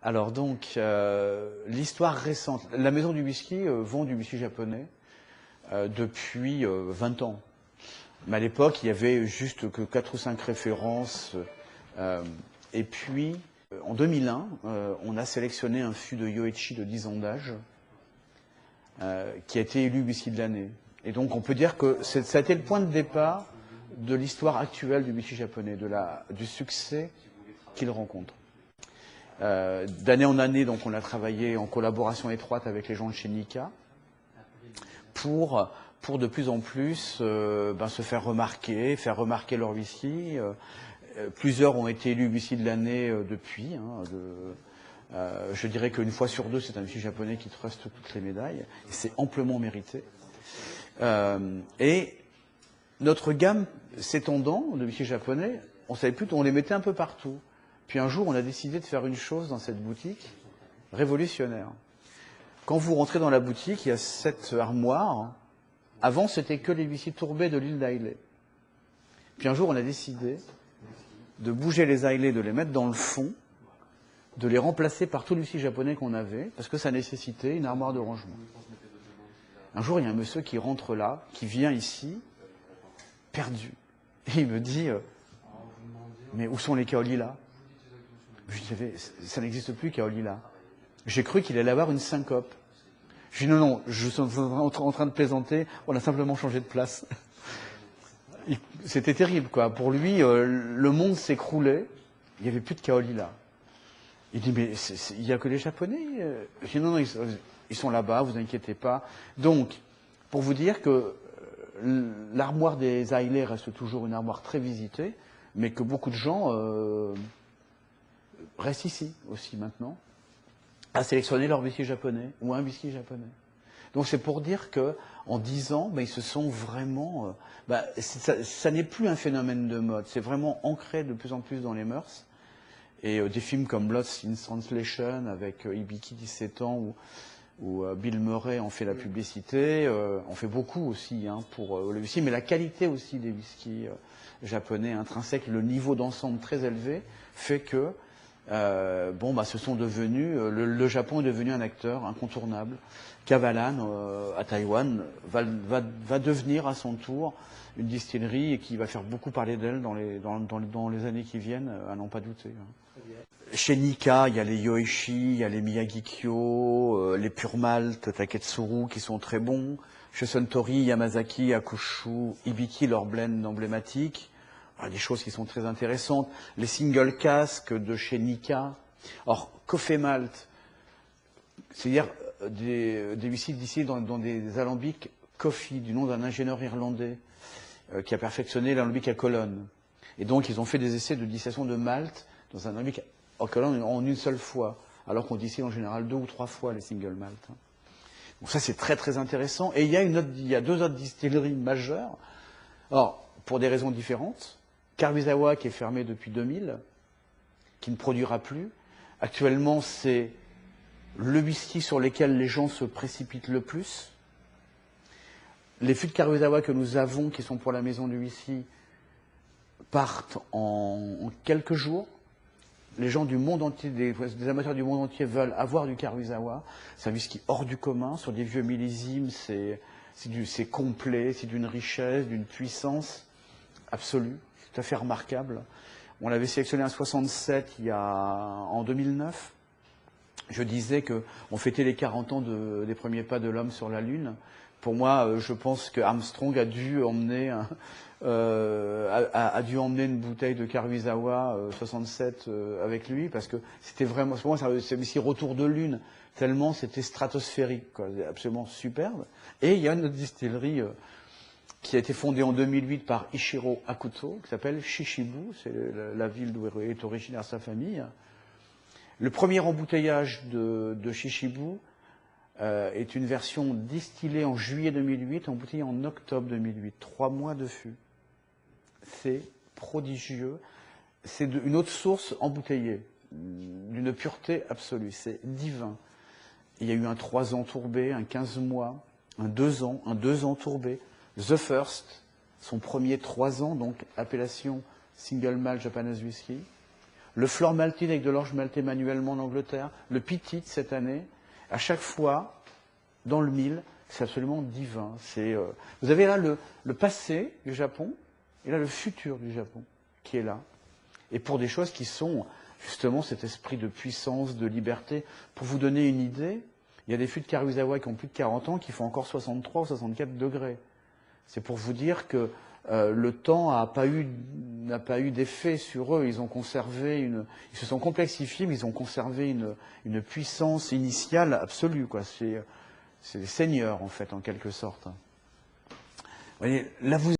Alors donc, l'histoire récente. La maison du whisky vend du whisky japonais depuis 20 ans. Mais à l'époque, il y avait juste que 4 ou 5 références. Et puis, en 2001, on a sélectionné un fût de Yoichi de 10 ans d'âge qui a été élu whisky de l'année. Et donc, on peut dire que ça a été le point de départ de l'histoire actuelle du whisky japonais, du succès qu'il rencontre. D'année en année, donc, on a travaillé en collaboration étroite avec les gens de chez Nikka pour de plus en plus se faire remarquer leur whisky. Plusieurs ont été élus whisky de l'année depuis. Je dirais qu'une fois sur deux, c'est un whisky japonais qui truste toutes les médailles. Et c'est amplement mérité. Et notre gamme s'étendant de whisky japonais, on savait plus, on les mettait un peu partout. Puis un jour, on a décidé de faire une chose dans cette boutique révolutionnaire. Quand vous rentrez dans la boutique, il y a 7 armoires. Avant, c'était que les whisky tourbés de l'île d'Ailey. Puis un jour, on a décidé de bouger les Ailey, de les mettre dans le fond, de les remplacer par tout le whisky japonais qu'on avait, parce que ça nécessitait une armoire de rangement. Un jour, il y a un monsieur qui rentre là, qui vient ici, perdu. Et il me dit, mais où sont les kaolila? Je disais, ça n'existe plus, kaolila. J'ai cru qu'il allait avoir une syncope. Je dis, non, je suis en train de plaisanter, on a simplement changé de place. C'était terrible, quoi. Pour lui, le monde s'écroulait, il n'y avait plus de kaolila. Il dit, mais il n'y a que les Japonais. Je dis, non, ils sont là-bas, vous inquiétez pas. Donc, pour vous dire que l'armoire des Ailey reste toujours une armoire très visitée, mais que beaucoup de gens restent ici aussi maintenant, à sélectionner leur whisky japonais ou un whisky japonais. Donc c'est pour dire que en 10 ans, ils se sont vraiment... ça n'est plus un phénomène de mode, c'est vraiment ancré de plus en plus dans les mœurs. Et des films comme Lost in Translation avec Hibiki 17 ans où Bill Murray en fait la publicité, on fait beaucoup aussi pour le whisky, mais la qualité aussi des whiskies japonais intrinsèques, le niveau d'ensemble très élevé, fait que ce sont devenus, le Japon est devenu un acteur incontournable. Kavalan, à Taïwan, va devenir à son tour une distillerie et qui va faire beaucoup parler d'elle dans les années qui viennent, à n'en pas douter. Chez Nikka, il y a les Yoichi, il y a les Miyagi-Kyo, les Pure Malt, Taketsuru qui sont très bons. Chez Suntory, Yamazaki, Akushu, Hibiki, leur blend emblématique. Des choses qui sont très intéressantes. Les single casques de chez Nikka. Or, Coffee Malt, c'est-à-dire des whisky d'ici dans des alambics Coffee, du nom d'un ingénieur irlandais qui a perfectionné l'alambic à colonne. Et donc, ils ont fait des essais de distillation de malt dans un alambic à colonne en une seule fois, alors qu'on distille en général 2 ou 3 fois les single malt. Donc ça, c'est très très intéressant. Et il y a 2 autres distilleries majeures. Or, pour des raisons différentes, Karuizawa qui est fermé depuis 2000, qui ne produira plus. Actuellement, c'est le whisky sur lequel les gens se précipitent le plus. Les fûts de Karuizawa que nous avons, qui sont pour la maison du whisky, partent en quelques jours. Les gens du monde entier, des amateurs du monde entier veulent avoir du Karuizawa. C'est un whisky hors du commun, sur des vieux millésimes, c'est complet, c'est d'une richesse, d'une puissance absolue. Tout à fait remarquable. On l'avait sélectionné en 67 en 2009. Je disais qu'on fêtait les 40 ans des premiers pas de l'homme sur la Lune. Pour moi, je pense que Armstrong a dû emmener une bouteille de Karuizawa 67 avec lui, parce que c'était vraiment, pour moi, c'est aussi retour de Lune, tellement c'était stratosphérique, quoi, absolument superbe. Et il y a une autre distillerie qui a été fondée en 2008 par Ichiro Akuto, qui s'appelle Shishibu, c'est la ville d'où est originaire sa famille. Le premier embouteillage de Shishibu est une version distillée en juillet 2008, embouteillée en octobre 2008. 3 mois de fût. C'est prodigieux. C'est une autre source embouteillée, d'une pureté absolue. C'est divin. Il y a eu un 3 ans tourbé, un 15 mois, un 2 ans tourbé. The First, son premier 3 ans, donc appellation Single Malt Japanese Whisky. le fleur maltine avec de l'orge maltais manuellement en Angleterre, le pitite cette année, à chaque fois, dans le mille, c'est absolument divin. Vous avez là le passé du Japon, et là le futur du Japon, qui est là. Et pour des choses qui sont justement cet esprit de puissance, de liberté. Pour vous donner une idée, il y a des fûts de Karuizawa qui ont plus de 40 ans qui font encore 63 ou 64 degrés. C'est pour vous dire que le temps n'a pas eu d'effet sur eux. Ils se sont complexifiés, mais ils ont conservé une puissance initiale absolue, quoi. C'est des seigneurs, en fait, en quelque sorte. Vous voyez, là, vous